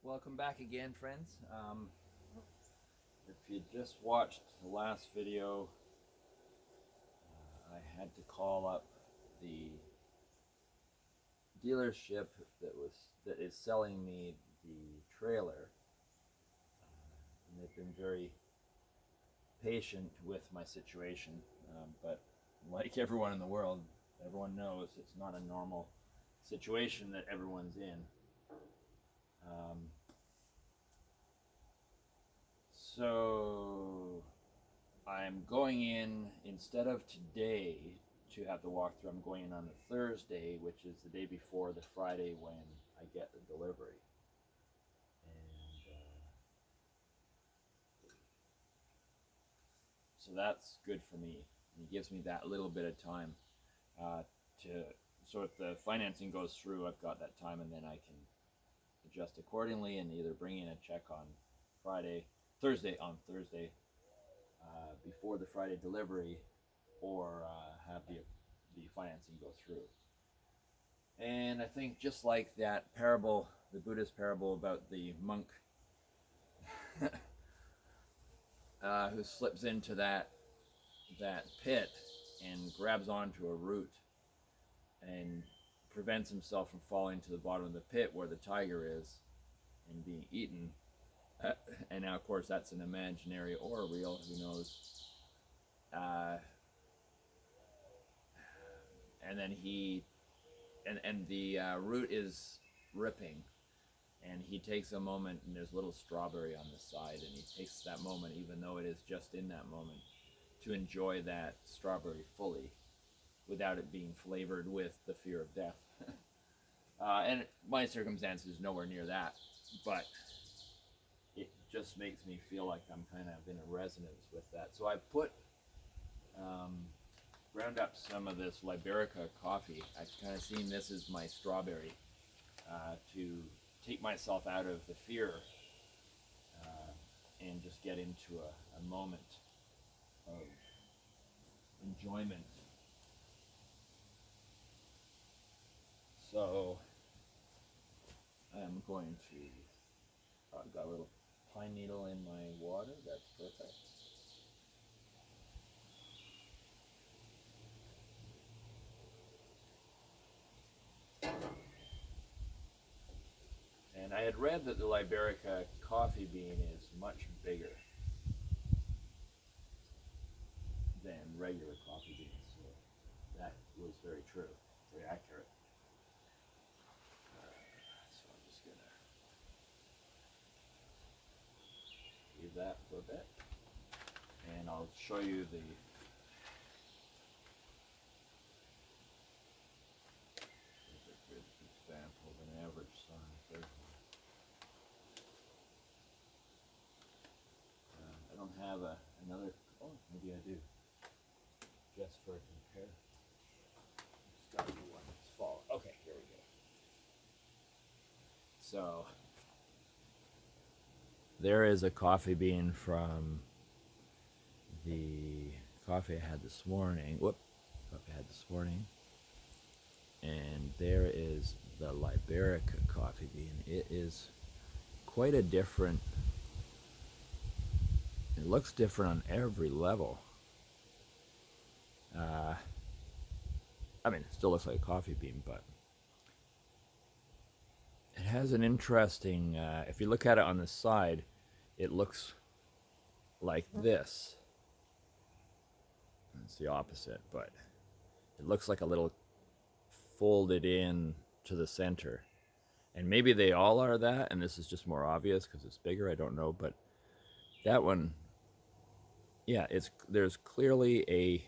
Welcome back again, friends. If you just watched the last video, I had to call up the dealership that is selling me the trailer. And they've been very patient with my situation, but like everyone in the world, everyone knows it's not a normal situation that everyone's in. Um, so I'm going in instead of today to have the walkthrough. I'm going in on the Thursday, which is the day before the Friday when I get the delivery. And so that's good for me. It gives me that little bit of time uh, to. So if the financing goes through, I've got that time, and then I can adjust accordingly and either bring in a check on Thursday before the Friday delivery, or have the financing go through. And I think just like that parable, the Buddhist parable about the monk who slips into that pit and grabs onto a root and prevents himself from falling to the bottom of the pit where the tiger is and being eaten. And now, of course, that's an imaginary or real, who knows. Uh, and then the root is ripping, and he takes a moment, and there's a little strawberry on the side, and he takes that moment, even though it is just in that moment, to enjoy that strawberry fully without it being flavored with the fear of death. And my circumstance is nowhere near that, but it just makes me feel like I'm kind of in a resonance with that. So I um, ground up some of this Liberica coffee. I've kind of seen this as my strawberry to take myself out of the fear and just get into a moment of enjoyment. So I'm going to, I've got a little pine needle in my water, that's perfect. And I had read that the Liberica coffee bean is much bigger than regular coffee beans, so that was very true, very accurate. So I'm just gonna leave that for a bit, and I'll show you the a good example of an average size. I don't have another. Oh, maybe I do. Just for compare. It's got to be one that's fall. Okay, here we go. So there is a coffee bean from the coffee I had this morning. Coffee I had this morning. And there is the Liberica coffee bean. It is quite a different. It looks different on every level. I mean, it still looks like a coffee bean, but it has an interesting. If you look at it on the side, it looks like this. It's the opposite, but it looks like a little folded in to the center. And maybe they all are that, and this is just more obvious because it's bigger. I don't know, but that one, yeah, there's clearly a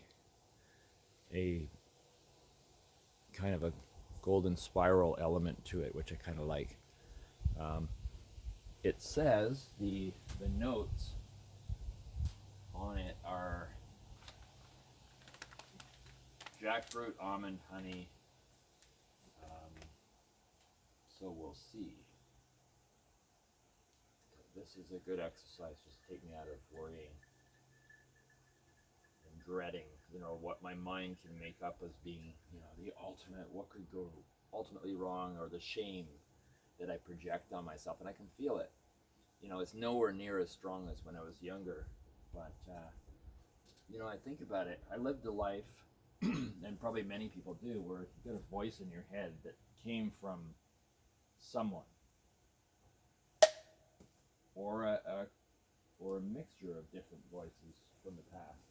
kind of a golden spiral element to it, which I kind of like. It says the notes on it are jackfruit, almond, honey. So we'll see. This is a good exercise, just to take me out of worrying and dreading, what my mind can make up as being, the ultimate, what could go ultimately wrong, or the shame that I project on myself, and I can feel it. You know, it's nowhere near as strong as when I was younger, but you know, I think about it. I lived a life, and probably many people do, where you got a voice in your head that came from someone, or or a mixture of different voices from the past.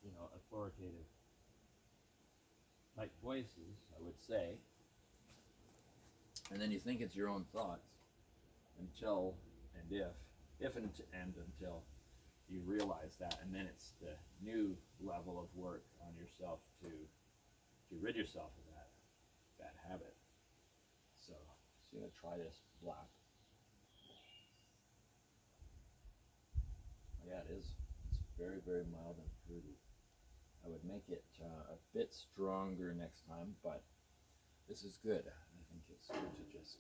You know, authoritative type voices, I would say. And then you think it's your own thoughts until and if and until you realize that, and then it's the new level of work on yourself to rid yourself of that habit. So I'm gonna try this black. Yeah, it is. It's very, very mild and fruity. I would make it a bit stronger next time, but this is good. I think it's good to just.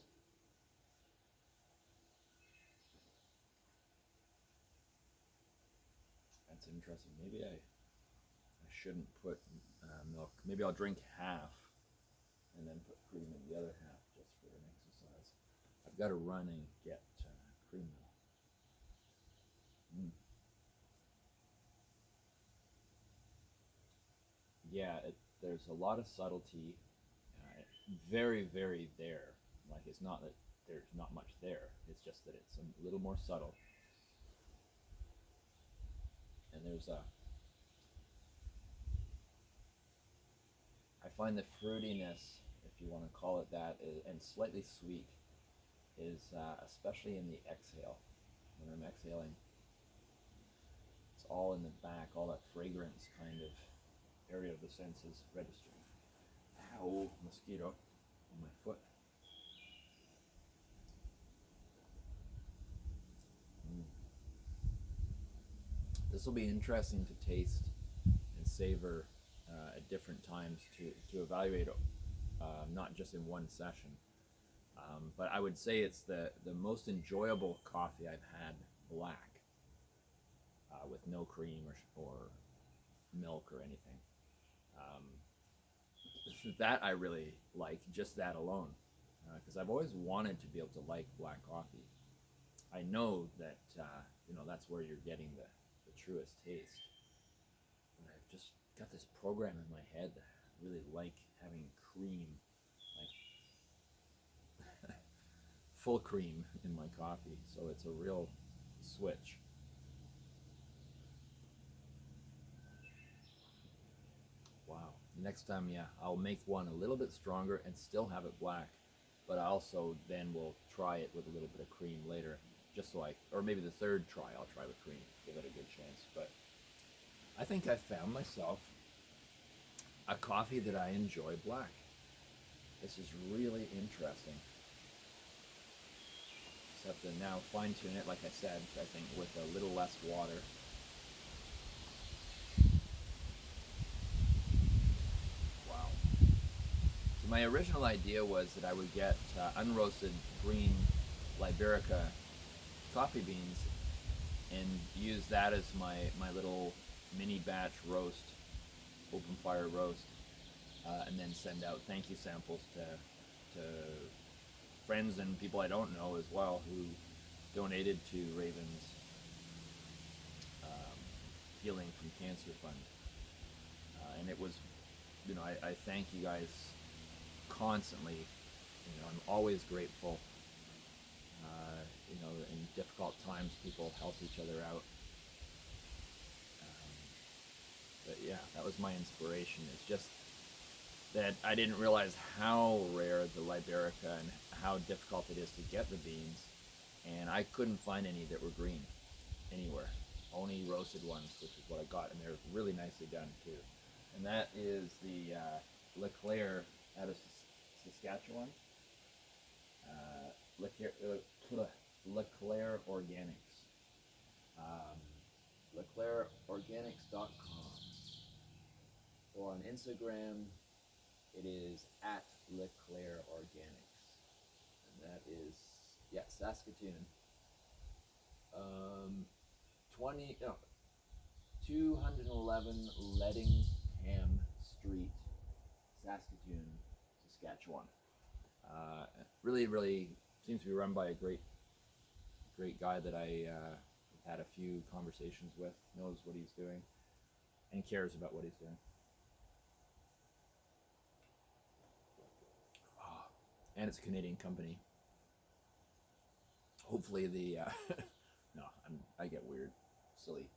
That's interesting. Maybe I shouldn't put milk. Maybe I'll drink half and then put cream in the other half just for an exercise. I've got to run and get cream now. Yeah, there's a lot of subtlety, very, very there. Like, it's not that there's not much there. It's just that it's a little more subtle. And I find the fruitiness, if you want to call it that, and slightly sweet, is especially in the exhale. When I'm exhaling, it's all in the back, all that fragrance kind of area of the senses registering. Ow, mosquito on my foot. This will be interesting to taste and savor at different times to evaluate, not just in one session. But I would say it's the most enjoyable coffee I've had black, with no cream or milk or anything. Um, that I really like, just that alone, because I've always wanted to be able to like black coffee. I know that you know, that's where you're getting the truest taste. But I've just got this program in my head that I really like having cream, like full cream in my coffee. So it's a real switch. Wow. Next time, yeah, I'll make one a little bit stronger and still have it black. But I also then will try it with a little bit of cream later, just so or maybe the third try I'll try with cream, give it a good chance. But I think I found myself a coffee that I enjoy black. This is really interesting. Just have to now fine tune it, like I said, I think with a little less water. Wow. So my original idea was that I would get unroasted green Liberica coffee beans and use that as my little mini batch roast, open fire roast, and then send out thank you samples to friends and people I don't know as well who donated to Raven's Healing from Cancer Fund. And it was, you know, I thank you guys constantly. You know, I'm always grateful. You know, in difficult times, people help each other out. But yeah, that was my inspiration. It's just that I didn't realize how rare the Liberica and how difficult it is to get the beans, and I couldn't find any that were green anywhere. Only roasted ones, which is what I got, and they're really nicely done too. And that is the Leclerc out of Saskatchewan. Leclerc Organics. LeclercOrganics.com. Or on Instagram, it is at Leclerc Organics. And that is, yeah, Saskatoon. 211 Lettingham Street, Saskatoon, Saskatchewan. Really, really seems to be run by a great guy that I have had a few conversations with. Knows what he's doing and cares about what he's doing. And it's a Canadian company. Hopefully the no, I get weird, silly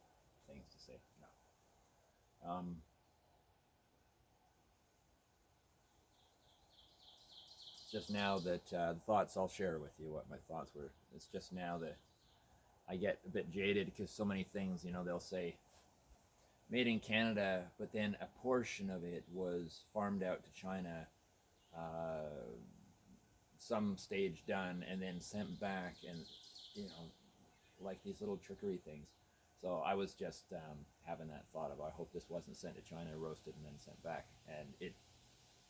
things to say. No. Just now that the thoughts, I'll share with you what my thoughts were. It's just now that I get a bit jaded because so many things, they'll say made in Canada, but then a portion of it was farmed out to China, some stage done, and then sent back, and like these little trickery things. So I was just having that thought of, I hope this wasn't sent to China, roasted, and then sent back. And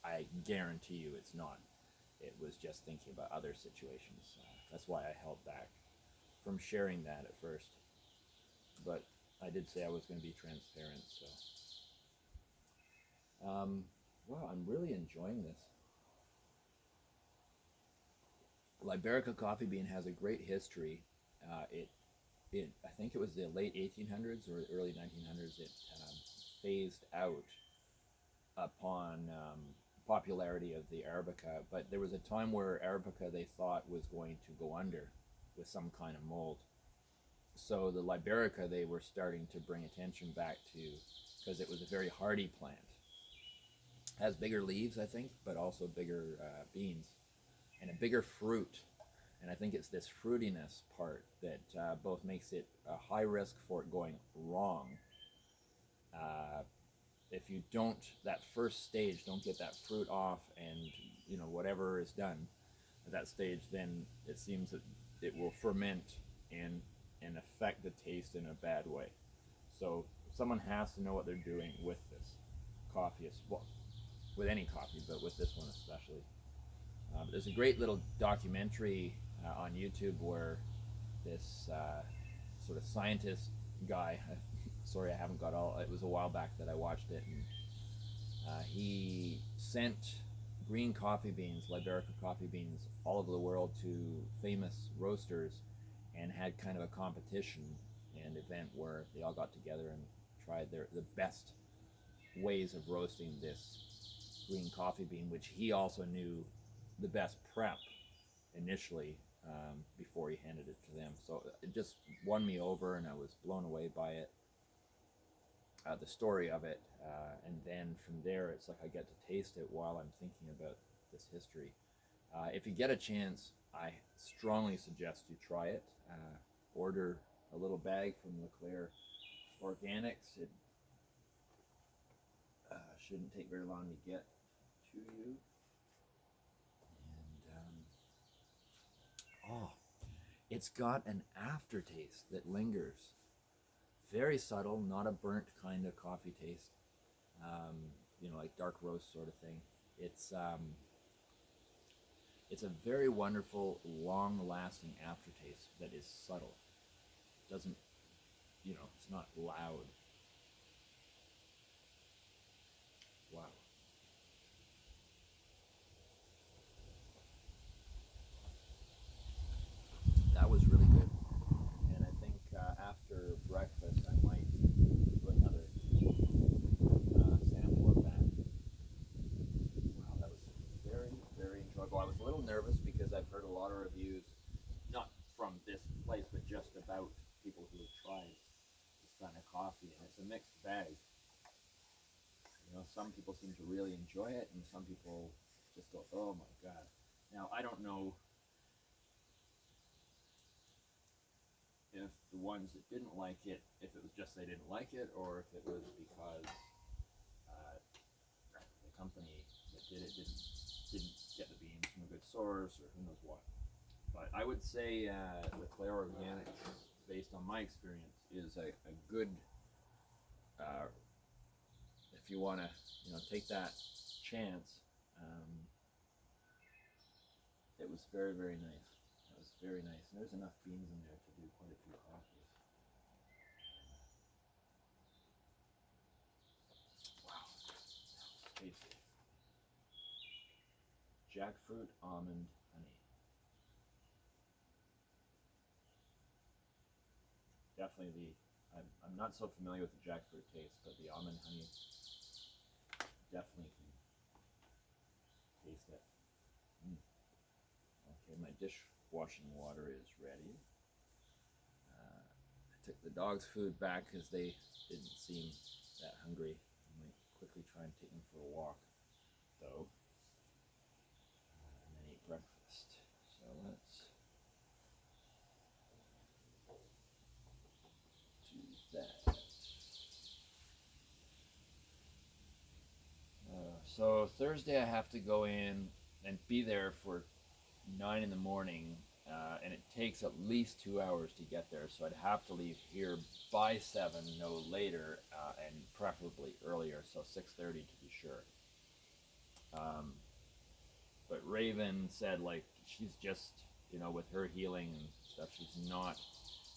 I guarantee you it's not. It was just thinking about other situations. That's why I held back from sharing that at first. But I did say I was going to be transparent. So, wow, I'm really enjoying this. Liberica coffee bean has a great history. I think it was the late 1800s or early 1900s. It phased out upon popularity of the Arabica, but there was a time where Arabica they thought was going to go under with some kind of mold. So the Liberica they were starting to bring attention back to, because it was a very hardy plant. Has bigger leaves, I think, but also bigger beans and a bigger fruit. And I think it's this fruitiness part that both makes it a high risk for it going wrong. If you don't, that first stage, don't get that fruit off and, whatever is done at that stage, then it seems that it will ferment and affect the taste in a bad way. So someone has to know what they're doing with this coffee, well, with any coffee, but with this one especially. There's a great little documentary on YouTube where this sort of scientist guy, sorry I haven't got all, it was a while back that I watched it, and he sent green coffee beans, Liberica coffee beans, all over the world to famous roasters and had kind of a competition and event where they all got together and tried the best ways of roasting this green coffee bean, which he also knew the best prep initially before he handed it to them. So it just won me over, and I was blown away by it, the story of it, and then from there it's like I get to taste it while I'm thinking about this history. If you get a chance, I strongly suggest you try it. Order a little bag from Leclerc Organics. It shouldn't take very long to get to you. And it's got an aftertaste that lingers. Very subtle, not a burnt kind of coffee taste. Like dark roast sort of thing. It's a very wonderful, long-lasting aftertaste that is subtle. Doesn't, it's not loud. Wow. That was really good. And I think after breakfast I might do another sample of that. Wow, that was very, very enjoyable. I was a little nervous because I've heard a lot of reviews, not from this place, but just about people who have tried this kind of coffee, and it's a mixed bag. Some people seem to really enjoy it, and some people just go, oh my god. Now, I don't know if the ones that didn't like it, if it was just they didn't like it, or if it was because the company that did it didn't get the beans from a good source, or who knows what. But I would say Leclerc Organics, based on my experience, is a good, if you want to take that chance. It was very, very nice. It was very nice. And there's enough beans in there to do quite a few coffees. Wow, tasty. Jackfruit, almond, honey. definitely I'm not so familiar with the jackfruit taste, but the almond honey definitely can taste it. Mm. Okay, my dishwashing water is ready. I took the dog's food back because they didn't seem that hungry. I might quickly try and take them for a walk, though, and then eat breakfast. So let's do that. So Thursday I have to go in and be there for 9 in the morning, and it takes at least 2 hours to get there. So I'd have to leave here by 7, no later, and preferably earlier, so 6:30 to be sure. Um, but Raven said like she's just with her healing and stuff, she's not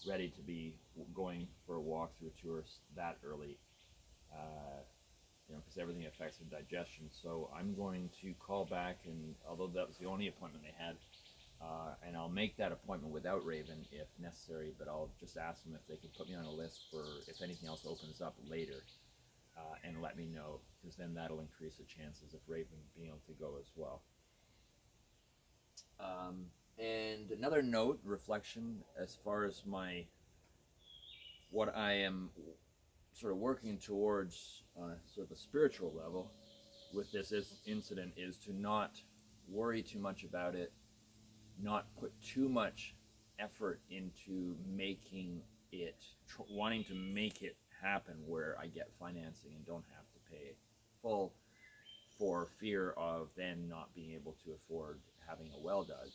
ready to be going for a walk through tours that early. Uh, because everything affects their digestion. So I'm going to call back, and although that was the only appointment they had, and I'll make that appointment without Raven if necessary, but I'll just ask them if they can put me on a list for if anything else opens up later, and let me know, because then that'll increase the chances of Raven being able to go as well. And another note, reflection, as far as what I am sort of working towards on a sort of a spiritual level with this incident, is to not worry too much about it, not put too much effort into making it, wanting to make it happen where I get financing and don't have to pay full, for fear of then not being able to afford having a well dug.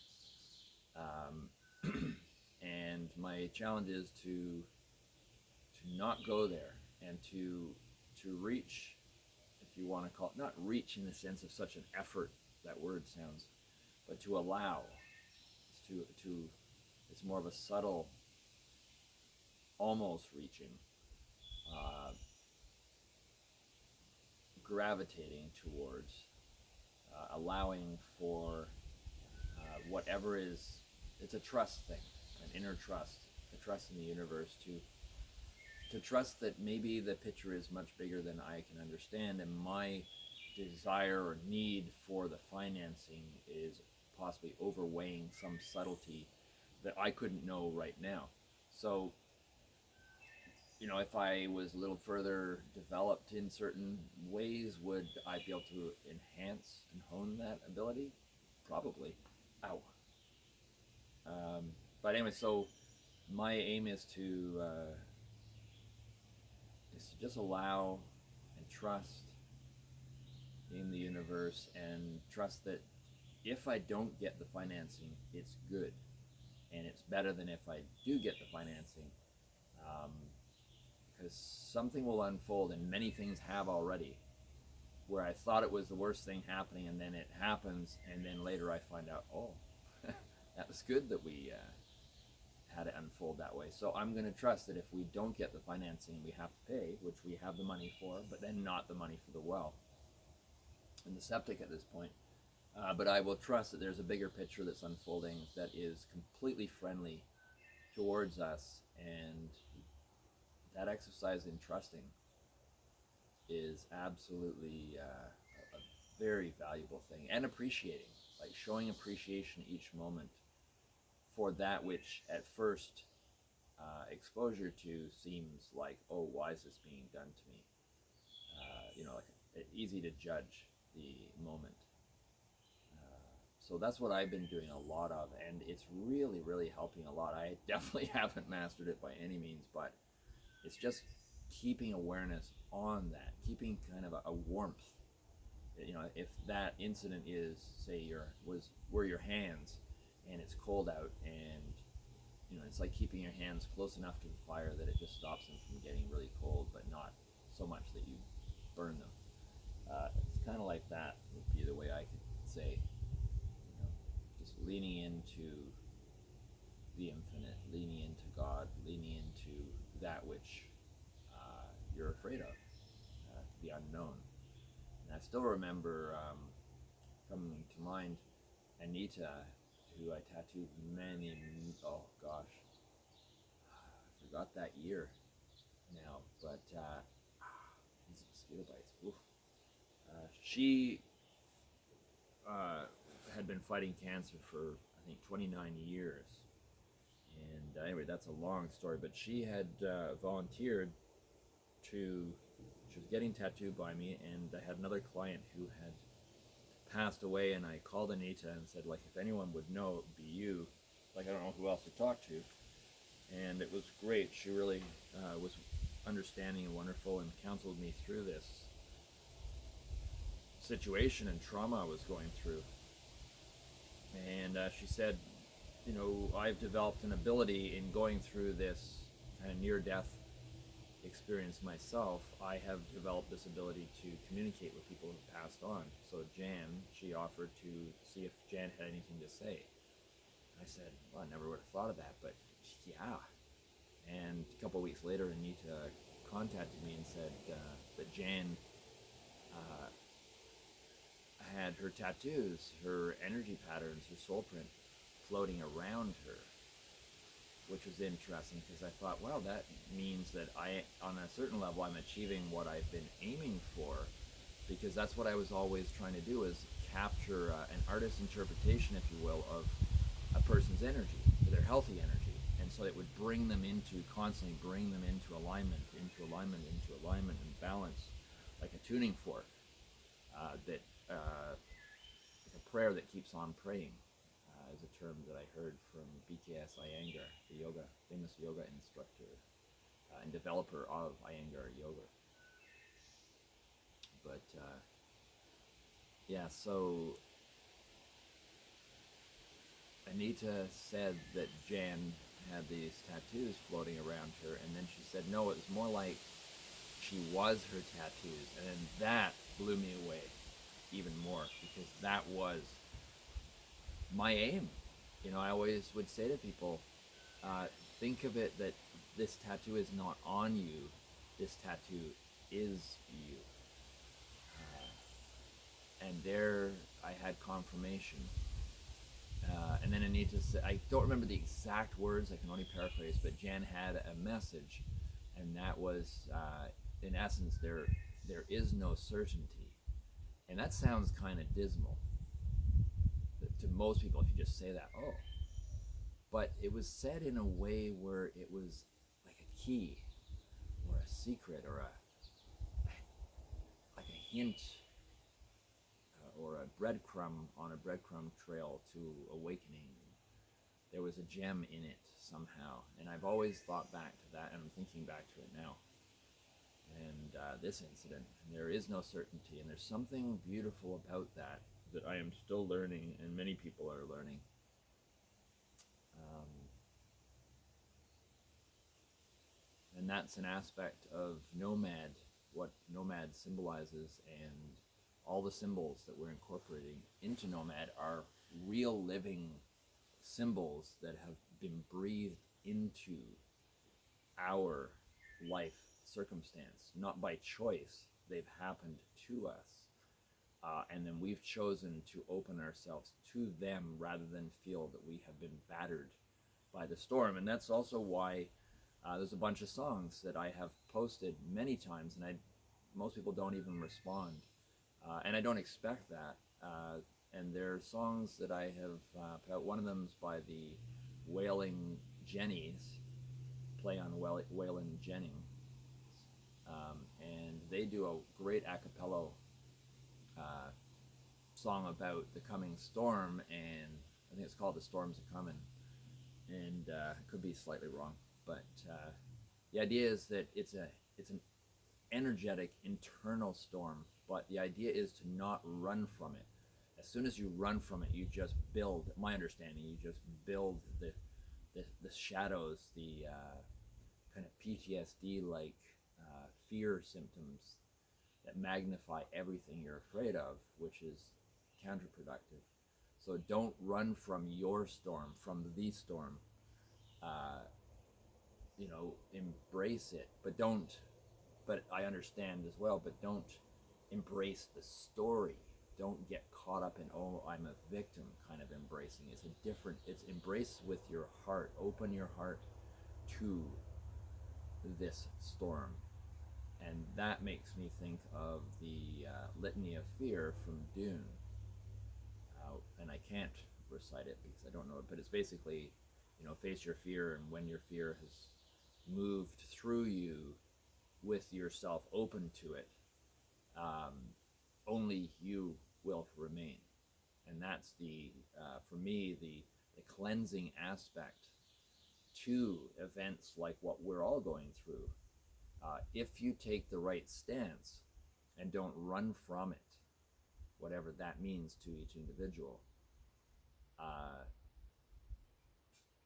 And my challenge is to not go there, and to reach, if you want to call it, not reach in the sense of such an effort, that word sounds, but to allow. It's more of a subtle, almost reaching, uh, gravitating towards, allowing for whatever is. It's a trust thing, an inner trust, a trust in the universe, to trust that maybe the picture is much bigger than I can understand, and my desire or need for the financing is possibly overweighing some subtlety that I couldn't know right now. So, if I was a little further developed in certain ways, would I be able to enhance and hone that ability? Probably. Ow. But anyway, so my aim is to just allow and trust in the universe, and trust that if I don't get the financing, it's good, and it's better than if I do get the financing, because something will unfold, and many things have already, where I thought it was the worst thing happening, and then it happens, and then later I find out, oh, that was good that we had it unfold that way. So I'm going to trust that if we don't get the financing, we have to pay, which we have the money for, but then not the money for the well and the septic at this point. But I will trust that there's a bigger picture that's unfolding that is completely friendly towards us, and that exercise in trusting is absolutely a very valuable thing, and appreciating, like showing appreciation each moment for that which at first exposure to seems like, oh, why is this being done to me? Like easy to judge the moment. So that's what I've been doing a lot of, and it's really, really helping a lot. I definitely haven't mastered it by any means, but it's just keeping awareness on that, keeping kind of a warmth. If that incident is, say, were your hands, and it's cold out, and it's like keeping your hands close enough to the fire that it just stops them from getting really cold, but not so much that you burn them. It's kind of like that would be the way I could say, just leaning into the infinite, leaning into God, leaning into that which you're afraid of, the unknown. And I still remember coming to mind Anita, who I tattooed oh gosh, I forgot not that year now, but these mosquito bites. Oof. She had been fighting cancer for I think 29 years, and anyway, that's a long story. But she had volunteered to. She was getting tattooed by me, and I had another client who had passed away, and I called Anita and said, like, if anyone would know, it would be you. Like, I don't know who else to talk to. And it was great. She really was understanding and wonderful and counseled me through this situation and trauma I was going through. And she said, you know, I've developed an ability in going through this kind of near-death experience myself. I have developed this ability to communicate with people who've passed on. So Jan, she offered to see if Jan had anything to say. I said, well, I never would have thought of that, but yeah. And a couple of weeks later, Anita contacted me and said that Jan had her tattoos, her energy patterns, her soul print floating around her, which was interesting because I thought, well, that means that I, on a certain level, I'm achieving what I've been aiming for, because that's what I was always trying to do, is capture an artist's interpretation, if you will, of a person's energy, their healthy energy, and so it would constantly bring them into alignment, and balance, like a tuning fork, like a prayer that keeps on praying. Is a term that I heard from BKS Iyengar, the famous yoga instructor and developer of Iyengar yoga. But yeah, so Anita said that Jan had these tattoos floating around her, and then she said, no, it was more like she was her tattoos, and then that blew me away even more, because that was my aim. You know, I always would say to people, think of it that this tattoo is not on you, this tattoo is you. And there I had confirmation. And then Anita said, I don't remember the exact words, I can only paraphrase, but Jan had a message, and that was, in essence, there is no certainty. And that sounds kind of dismal to most people if you just say that. Oh, but it was said in a way where it was like a key or a secret or like a hint or a breadcrumb on a breadcrumb trail to awakening. There was a gem in it somehow, and I've always thought back to that, and I'm thinking back to it now. And this incident, there is no certainty, and there's something beautiful about that I am still learning, and many people are learning. And that's an aspect of Nomad, what Nomad symbolizes, and all the symbols that we're incorporating into Nomad are real living symbols that have been breathed into our life circumstance, not by choice. They've happened to us. And then we've chosen to open ourselves to them rather than feel that we have been battered by the storm. And that's also why there's a bunch of songs that I have posted many times, and most people don't even respond. And I don't expect that. And there are songs that I have put out. One of them is by the Wailing Jennies, play on Waylon Jennings. And they do a great a cappella song about the coming storm, and I think it's called The Storms Are Coming. And it could be slightly wrong, but the idea is that it's an energetic internal storm, but the idea is to not run from it. As soon as you run from it, you just build, my understanding, you just build the shadows, the kind of PTSD-like fear symptoms that magnify everything you're afraid of, which is counterproductive. So don't run from your storm, from the storm. Embrace it, but I understand as well, but don't embrace the story. Don't get caught up in, oh, I'm a victim kind of embracing. It's embrace with your heart. Open your heart to this storm. And that makes me think of the Litany of Fear from Dune. And I can't recite it because I don't know it, but it's basically, face your fear, and when your fear has moved through you with yourself open to it, only you will remain. And that's for me, the cleansing aspect to events like what we're all going through. If you take the right stance and don't run from it, whatever that means to each individual,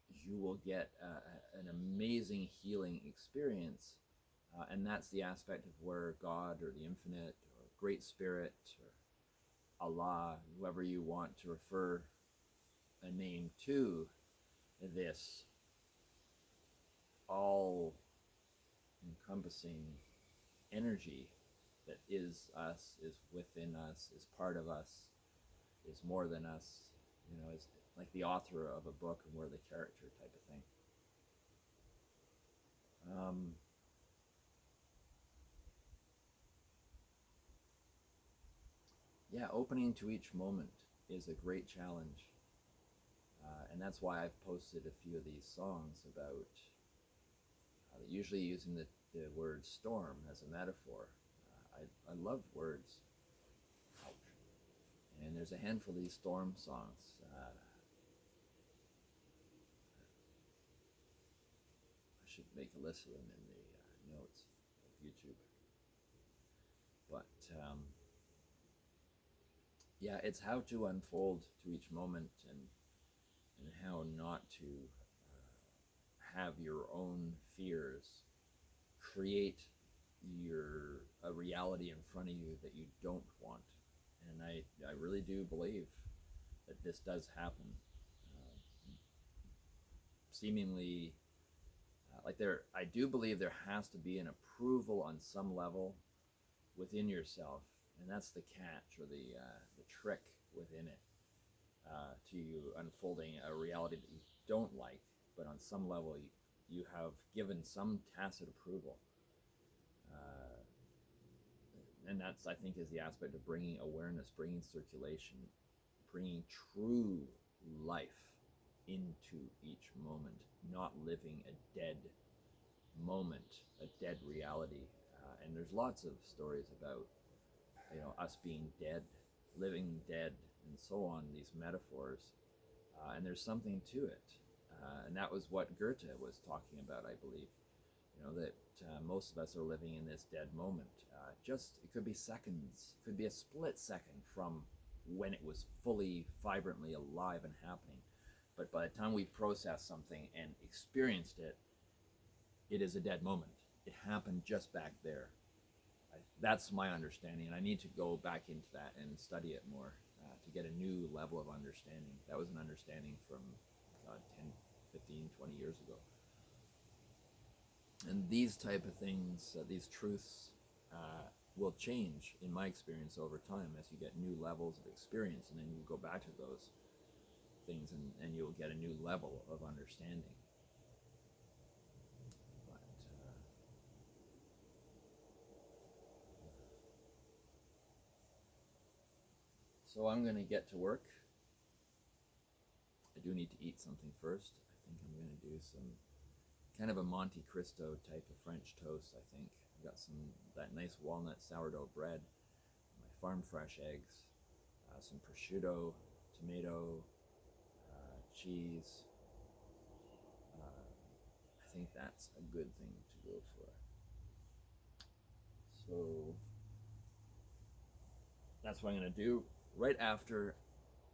you will get an amazing healing experience. And that's the aspect of where God or the Infinite or Great Spirit or Allah, whoever you want to refer a name to, this all encompassing energy that is us, is within us, is part of us, is more than us, is like the author of a book, and we're the character type of thing. Yeah, opening to each moment is a great challenge. And that's why I've posted a few of these songs about usually using the word storm as a metaphor. I love words. Ouch. And there's a handful of these storm songs. I should make a list of them in the notes of YouTube. But yeah, it's how to unfold to each moment, and how not to have your own fears create a reality in front of you that you don't want. And I really do believe that this does happen. Seemingly, I do believe there has to be an approval on some level within yourself, and that's the catch, or the trick within it, to you unfolding a reality that you don't like, but on some level you have given some tacit approval. And that's, I think, is the aspect of bringing awareness, bringing circulation, bringing true life into each moment, not living a dead moment, a dead reality. And there's lots of stories about, us being dead, living dead, and so on, these metaphors. And there's something to it. And that was what Goethe was talking about, I believe. That most of us are living in this dead moment. It could be seconds, it could be a split second from when it was fully, vibrantly alive and happening. But by the time we process something and experienced it, it is a dead moment. It happened just back there. That's my understanding, and I need to go back into that and study it more to get a new level of understanding. That was an understanding from 10, 15, 20 years ago. And these type of things, these truths, will change, in my experience, over time as you get new levels of experience, and then you go back to those things, and you'll get a new level of understanding. But so I'm going to get to work. I do need to eat something first. I think I'm going to do some kind of a Monte Cristo type of French toast, I think. I've got that nice walnut sourdough bread, my farm fresh eggs, some prosciutto, tomato, cheese. I think that's a good thing to go for. So that's what I'm going to do right after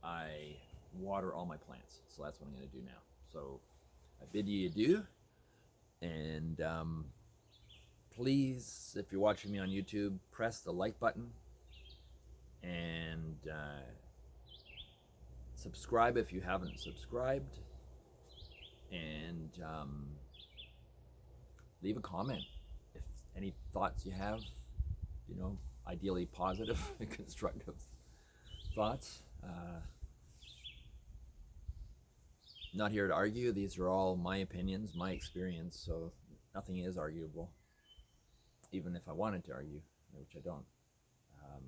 I water all my plants. So that's what I'm going to do now. So I bid you adieu. And please, if you're watching me on YouTube, press the like button, and subscribe if you haven't subscribed, and leave a comment if any thoughts you have, ideally positive and constructive thoughts. Not here to argue. These are all my opinions, my experience, so nothing is arguable, even if I wanted to argue, which I don't. Um,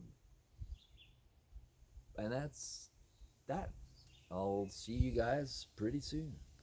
and that's that. I'll see you guys pretty soon.